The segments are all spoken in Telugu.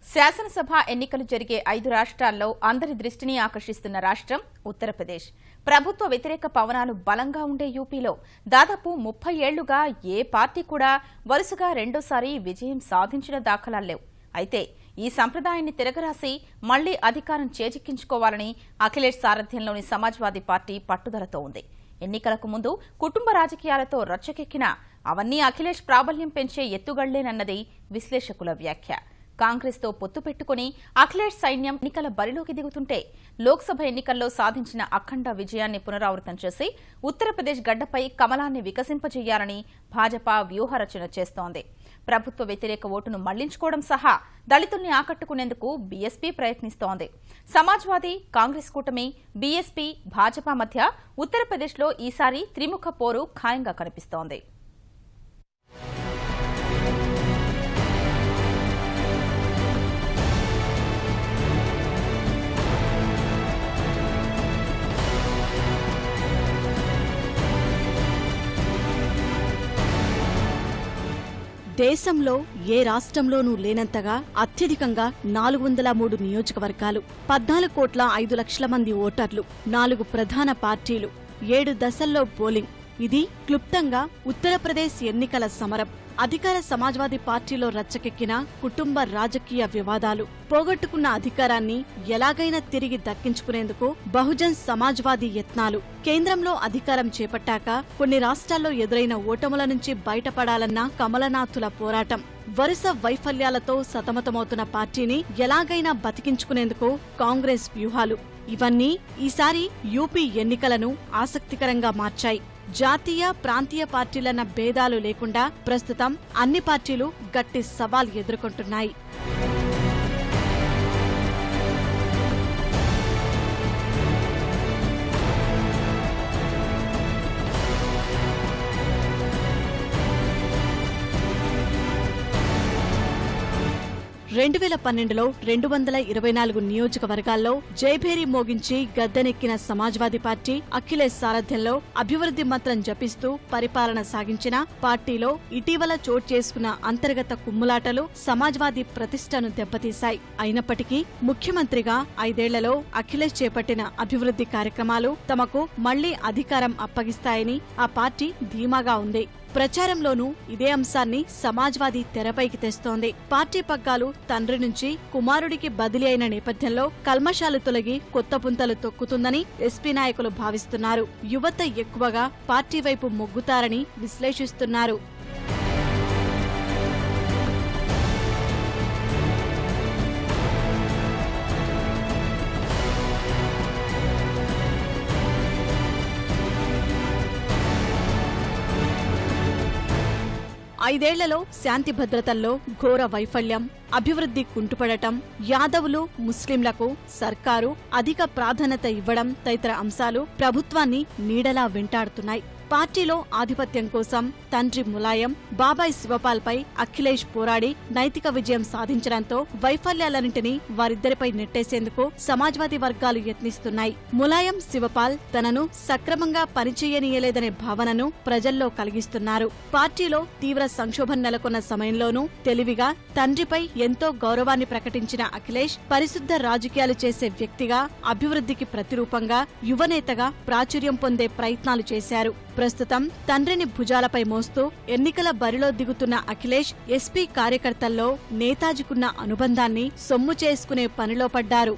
శాసనసభ ఎన్నికలు జరిగే 5 రాష్ట్రాల్లో అందరి దృష్టిని ఆకర్షిస్తున్న రాష్ట్రం ఉత్తరప్రదేశ్. ప్రభుత్వ వ్యతిరేక పవనాలు బలంగా ఉండే యూపీలో దాదాపు 30 ఏళ్లుగా ఏ పార్టీ కూడా వరుసగా రెండోసారి విజయం సాధించిన దాఖలాలు లేవు. అయితే ఈ సంప్రదాయాన్ని తిరగరాసి మళ్లీ అధికారం చేజిక్కించుకోవాలని అఖిలేష్ సారథ్యంలోని సమాజ్వాదీ పార్టీ పట్టుదలతో ఉంది. ఎన్నికలకు ముందు కుటుంబ రాజకీయాలతో రచ్చకెక్కినా అవన్నీ అఖిలేష్ ప్రాబల్యం పెంచే ఎత్తుగళ్లేనన్నది విశ్లేషకుల వ్యాఖ్య. కాంగ్రెస్ తో పొత్తు పెట్టుకుని అఖిలేష్ సైన్యం ఎన్నికల బరిలోకి దిగుతుంటే లోక్సభ ఎన్నికల్లో సాధించిన అఖండ విజయాన్ని పునరావృతం చేసి ఉత్తరప్రదేశ్ గడ్డపై కమలాన్ని వికసింపజేయాలని భాజపా వ్యూహరచన చేస్తోంది. ప్రభుత్వ వ్యతిరేక ఓటును మళ్లించుకోవడం సహా దళితుల్ని ఆకట్టుకునేందుకు బీఎస్పీ ప్రయత్నిస్తోంది. సమాజ్వాదీ, కాంగ్రెస్ కూటమి, బీఎస్పీ, భాజపా మధ్య ఉత్తరప్రదేశ్లో ఈసారి త్రిముఖ పోరు ఖాయంగా కనిపిస్తోంది. దేశంలో ఏ రాష్ట్రంలోనూ లేనంతగా అత్యధికంగా 403 నియోజకవర్గాలు, 14,05,00,000 మంది ఓటర్లు, 4 ప్రధాన పార్టీలు, 7 దశల్లో పోలింగ్. ఇది క్లుప్తంగా ఉత్తరప్రదేశ్ ఎన్నికల సమరం. అధికార సమాజ్వాదీ పార్టీలో రచ్చకెక్కిన కుటుంబ రాజకీయ వివాదాలు, పోగొట్టుకున్న అధికారాన్ని ఎలాగైనా తిరిగి దక్కించుకునేందుకు బహుజన్ సమాజ్వాదీ యత్నాలు, కేంద్రంలో అధికారం చేపట్టాక కొన్ని రాష్ట్రాల్లో ఎదురైన ఓటముల నుంచి బయటపడాలన్న కమలనాథుల పోరాటం, వరుస వైఫల్యాలతో సతమతమవుతున్న పార్టీని ఎలాగైనా బతికించుకునేందుకు కాంగ్రెస్ వ్యూహాలు, ఇవన్నీ ఈసారి యూపీ ఎన్నికలను ఆసక్తికరంగా మార్చాయి. జాతీయ, ప్రాంతీయ పార్టీలన్న భేదాలు లేకుండా ప్రస్తుతం అన్ని పార్టీలు గట్టి సవాల్ ఎదుర్కొంటున్నాయి. రెండు 2012లో 224 నియోజకవర్గాల్లో జయభేరి మోగించి గద్దెనెక్కిన సమాజ్వాదీ పార్టీ అఖిలేష్ సారథ్యంలో అభివృద్ధి మంత్రం జపిస్తూ పరిపాలన సాగించిన పార్టీలో ఇటీవల చోటు చేసుకున్న అంతర్గత కుమ్ములాటలు సమాజ్వాదీ ప్రతిష్టను దెబ్బతీశాయి. అయినప్పటికీ ముఖ్యమంత్రిగా 5 ఏళ్లలో అఖిలేష్ చేపట్టిన అభివృద్ధి కార్యక్రమాలు తమకు మళ్లీ అధికారం అప్పగిస్తాయని ఆ పార్టీ ధీమాగా ఉంది. ప్రచారంలోనూ ఇదే అంశాన్ని సమాజ్వాదీ తెరపైకి తెస్తోంది. పార్టీ పగ్గాలు తండ్రి నుంచి కుమారుడికి బదిలీ అయిన నేపథ్యంలో కల్మషాలు తొలగి కొత్త పుంతలు తొక్కుతుందని ఎస్పీ నాయకులు భావిస్తున్నారు. యువత ఎక్కువగా పార్టీ వైపు మొగ్గుతారని విశ్లేషిస్తున్నారు. ఐదేళ్లలో శాంతి భద్రతల్లో ఘోర వైఫల్యం, అభివృద్ధి కుంటుపడటం, యాదవులు, ముస్లింలకు సర్కారు అధిక ప్రాధాన్యత ఇవ్వడం తదితర అంశాలు ప్రభుత్వాన్ని నీడలా వెంటాడుతున్నాయి. పార్టీలో ఆధిపత్యం కోసం తండ్రి ములాయం, బాబాయ్ శివపాల్పై అఖిలేష్ పోరాడి నైతిక విజయం సాధించడంతో వైఫల్యాలన్నింటినీ వారిద్దరిపై నెట్టేసేందుకు సమాజ్వాదీ వర్గాలు యత్నిస్తున్నాయి. ములాయం, శివపాల్ తనను సక్రమంగా పనిచేయనీయలేదనే భావనను ప్రజల్లో కలిగిస్తున్నారు. పార్టీలో తీవ్ర సంక్షోభం నెలకొన్న సమయంలోనూ తెలివిగా తండ్రిపై ఎంతో గౌరవాన్ని ప్రకటించిన అఖిలేష్ పరిశుద్ధ రాజకీయాలు చేసే వ్యక్తిగా, అభివృద్ధికి ప్రతిరూపంగా, యువనేతగా ప్రాచుర్యం పొందే ప్రయత్నాలు చేశారు. ప్రస్తుతం తండ్రిని భుజాలపై మోస్తూ ఎన్నికల బరిలో దిగుతున్న అఖిలేష్ ఎస్పీ కార్యకర్తల్లో నేతాజీకున్న అనుబంధాన్ని సొమ్ము చేసుకునే పనిలో పడ్డారు.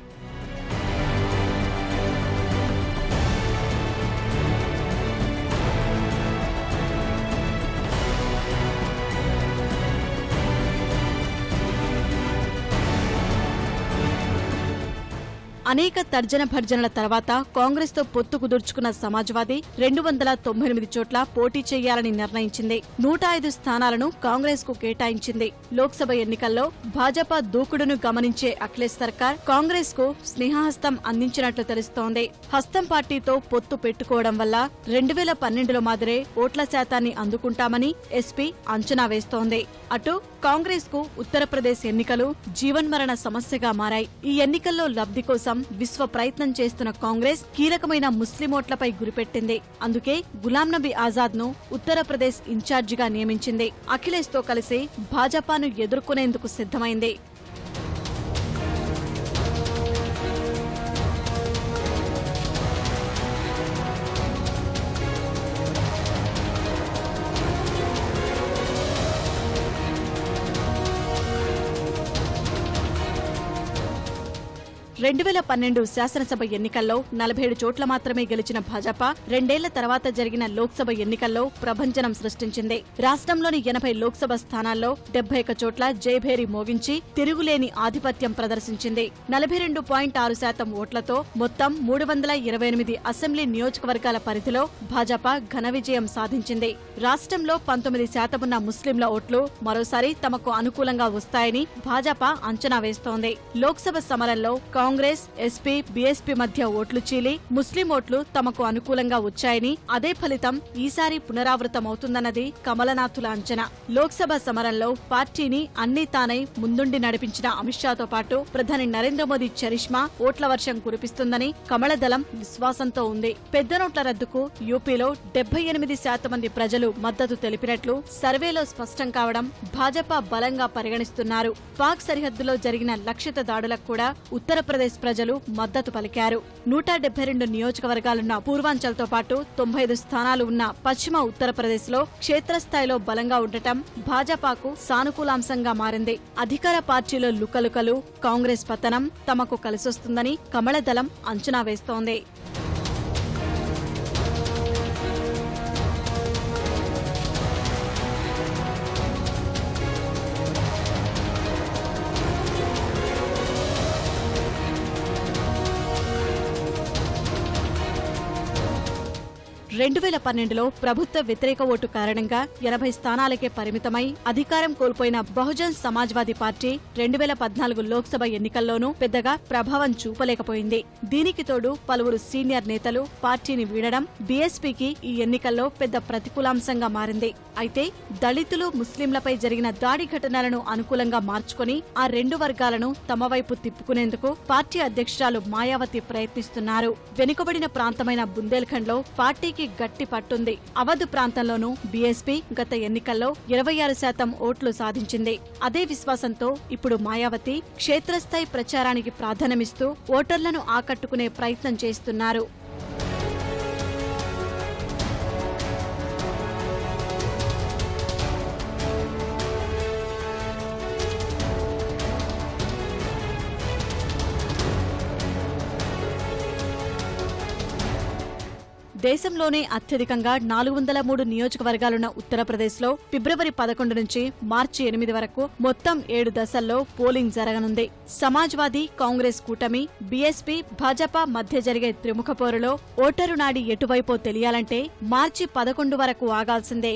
అనేక తర్జన భర్జనల తర్వాత కాంగ్రెస్ తో పొత్తు కుదుర్చుకున్న సమాజ్వాదీ 298 చోట్ల పోటీ చేయాలని నిర్ణయించింది. 105 స్థానాలను కాంగ్రెస్ కు కేటాయించింది. లోక్సభ ఎన్నికల్లో భాజపా దూకుడును గమనించే అఖిలేష్ సర్కార్ కాంగ్రెస్ కు స్నేహహస్తం అందించినట్లు తెలుస్తోంది. హస్తం పార్టీతో పొత్తు పెట్టుకోవడం వల్ల 2012లో మాదిరే ఓట్ల శాతాన్ని అందుకుంటామని ఎస్పీ అంచనా వేస్తోంది. అటు కాంగ్రెస్ కు ఉత్తరప్రదేశ్ ఎన్నికలు జీవన్మరణ సమస్యగా మారాయి. ఈ ఎన్నికల్లో లబ్ధి కోసం విశ్వ ప్రయత్నం చేస్తున్న కాంగ్రెస్ కీలకమైన ముస్లిం ఓట్లపై గురిపెట్టింది. అందుకే గులాం నబీ ఆజాద్ ను ఉత్తరప్రదేశ్ ఇన్ఛార్జిగా నియమించింది. అఖిలేష్ తో కలిసి భాజపాను ఎదుర్కొనేందుకు సిద్ధమైంది. 2012 శాసనసభ ఎన్నికల్లో 47 చోట్ల మాత్రమే గెలిచిన భాజపా 2 ఏళ్ల తర్వాత జరిగిన లోక్సభ ఎన్నికల్లో ప్రభంజనం సృష్టించింది. రాష్ట్రంలోని 80 లోక్సభ స్థానాల్లో 71 చోట్ల జయభేరి మోగించి తిరుగులేని ఆధిపత్యం ప్రదర్శించింది. 42.6% ఓట్లతో మొత్తం 328 అసెంబ్లీ నియోజకవర్గాల పరిధిలో భాజపా ఘన విజయం సాధించింది. రాష్ట్రంలో 19% ఉన్న ముస్లింల ఓట్లు మరోసారి తమకు అనుకూలంగా వస్తాయని భాజపా అంచనా వేస్తోంది. లోక్సభ సమరంలో కాంగ్రెస్, ఎస్పీ, బీఎస్పీ మధ్య ఓట్లు చీలి ముస్లిం ఓట్లు తమకు అనుకూలంగా వచ్చాయని, అదే ఫలితం ఈసారి పునరావృతమవుతుందన్నది కమలనాథుల అంచనా. లోక్సభ సమరంలో పార్టీని అన్నీ తానై ముందుండి నడిపించిన అమిత్ షాతో పాటు ప్రధాని నరేంద్ర మోదీ చరిష్మా ఓట్ల వర్షం కురిపిస్తుందని కమలదళం విశ్వాసంతో ఉంది. పెద్ద నోట్ల రద్దుకు యూపీలో 78% మంది ప్రజలు మద్దతు తెలిపినట్లు సర్వేలో స్పష్టం కావడం భాజపా బలంగా పరిగణిస్తున్నారు. పాక్ సరిహద్దులో జరిగిన లక్షిత దాడులకు కూడా ఉత్తరప్రదేశ్ ప్రజలు మద్దతు పలికారు. 172 నియోజకవర్గాలున్న పూర్వాంచల్తో పాటు 95 స్థానాలు ఉన్న పశ్చిమ ఉత్తరప్రదేశ్లో క్షేత్రస్థాయిలో బలంగా ఉండటం భాజపాకు సానుకూలాంశంగా మారింది. అధికార పార్టీలో లుకలుకలు, కాంగ్రెస్ పతనం తమకు కలిసొస్తుందని కమలదళం అంచనా వేస్తోంది. రెండు 2012లో ప్రభుత్వ వ్యతిరేక ఓటు కారణంగా 80 స్థానాలకే పరిమితమై అధికారం కోల్పోయిన బహుజన్ సమాజ్వాదీ పార్టీ 2014 లోక్సభ ఎన్నికల్లోనూ పెద్దగా ప్రభావం చూపలేకపోయింది. దీనికి తోడు పలువురు సీనియర్ నేతలు పార్టీని వీడడం బీఎస్పీకి ఈ ఎన్నికల్లో పెద్ద ప్రతికూలాంశంగా మారింది. అయితే దళితులు, ముస్లింలపై జరిగిన దాడి ఘటనలను అనుకూలంగా మార్చుకుని ఆ రెండు వర్గాలను తమ వైపు తిప్పుకునేందుకు పార్టీ అధ్యక్షురాలు మాయావతి ప్రయత్నిస్తున్నారు. వెనుకబడిన ప్రాంతమైన బుందేల్ఖండ్లో పార్టీకి గట్టి పట్టుంది. అవధ్ ప్రాంతంలోనూ బీఎస్పీ గత ఎన్నికల్లో 26% ఓట్లు సాధించింది. అదే విశ్వాసంతో ఇప్పుడు మాయావతి క్షేత్రస్థాయి ప్రచారానికి ప్రాధాన్యమిస్తూ ఓటర్లను ఆకట్టుకునే ప్రయత్నం చేస్తున్నారు. దేశంలోనే అత్యధికంగా 403 నియోజకవర్గాలున్న ఉత్తరప్రదేశ్లో ఫిబ్రవరి 11 నుంచి మార్చి 8 వరకు మొత్తం 7 దశల్లో పోలింగ్ జరగనుంది. సమాజ్వాదీ, కాంగ్రెస్ కూటమి, బీఎస్పీ, భాజపా మధ్య జరిగే త్రిముఖ పోరులో ఓటరు నాడి ఎటువైపో తెలియాలంటే మార్చి 11 వరకు ఆగాల్సిందే.